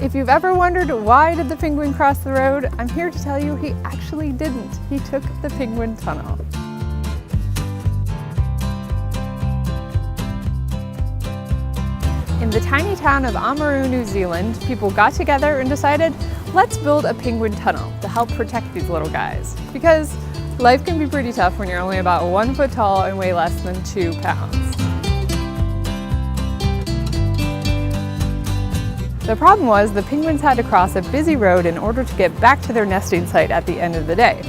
If you've ever wondered why did the penguin cross the road, I'm here to tell you he actually didn't. He took the Penguin Tunnel. In the tiny town of Oamaru, New Zealand, people got together and decided, let's build a penguin tunnel to help protect these little guys. Because life can be pretty tough when you're only about 1 foot tall and weigh less than 2 pounds. The problem was the penguins had to cross a busy road in order to get back to their nesting site at the end of the day.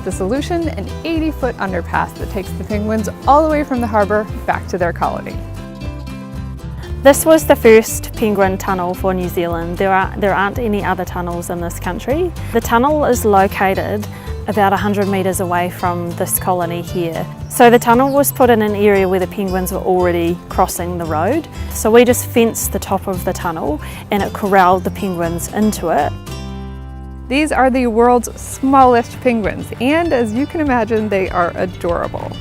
The solution, an 80-foot underpass that takes the penguins all the way from the harbor back to their colony. This was the first penguin tunnel for New Zealand. There aren't any other tunnels in this country. The tunnel is located about 100 metres away from this colony here. So the tunnel was put in an area where the penguins were already crossing the road. So we just fenced the top of the tunnel and it corralled the penguins into it. These are the world's smallest penguins, and as you can imagine, they are adorable.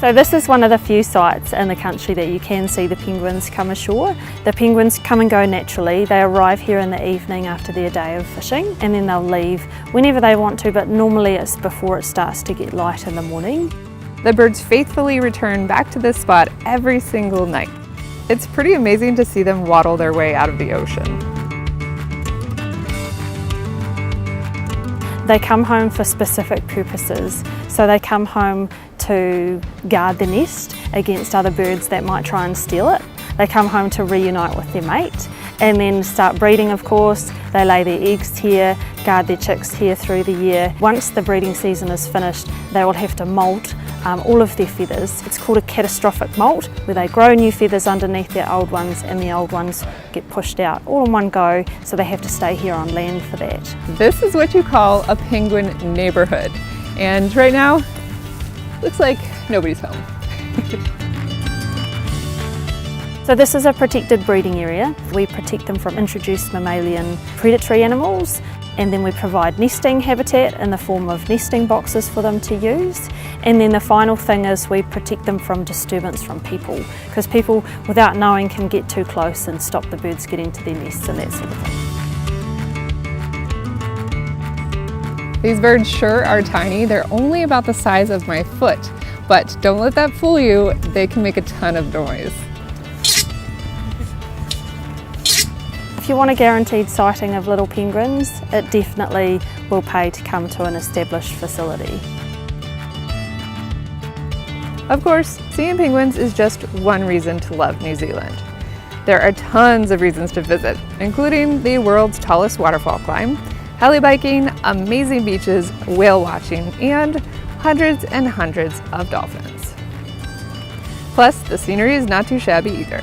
So this is one of the few sites in the country that you can see the penguins come ashore. The penguins come and go naturally. They arrive here in the evening after their day of fishing, and then they'll leave whenever they want to, but normally it's before it starts to get light in the morning. The birds faithfully return back to this spot every single night. It's pretty amazing to see them waddle their way out of the ocean. They come home for specific purposes. So they come home to guard the nest against other birds that might try and steal it. They come home to reunite with their mate and then start breeding, of course. They lay their eggs here, guard their chicks here through the year. Once the breeding season is finished, they will have to molt all of their feathers. It's called a catastrophic molt, where they grow new feathers underneath their old ones and the old ones get pushed out all in one go, so they have to stay here on land for that. This is what you call a penguin neighborhood. And right now, looks like nobody's home. So this is a protected breeding area. We protect them from introduced mammalian predatory animals, and then we provide nesting habitat in the form of nesting boxes for them to use. And then the final thing is we protect them from disturbance from people, because people, without knowing, can get too close and stop the birds getting to their nests and that sort of thing. These birds sure are tiny. They're only about the size of my foot, but don't let that fool you. They can make a ton of noise. If you want a guaranteed sighting of little penguins, it definitely will pay to come to an established facility. Of course, seeing penguins is just one reason to love New Zealand. There are tons of reasons to visit, including the world's tallest waterfall climb, heli biking, amazing beaches, whale watching, and hundreds and hundreds of dolphins. Plus, the scenery is not too shabby either.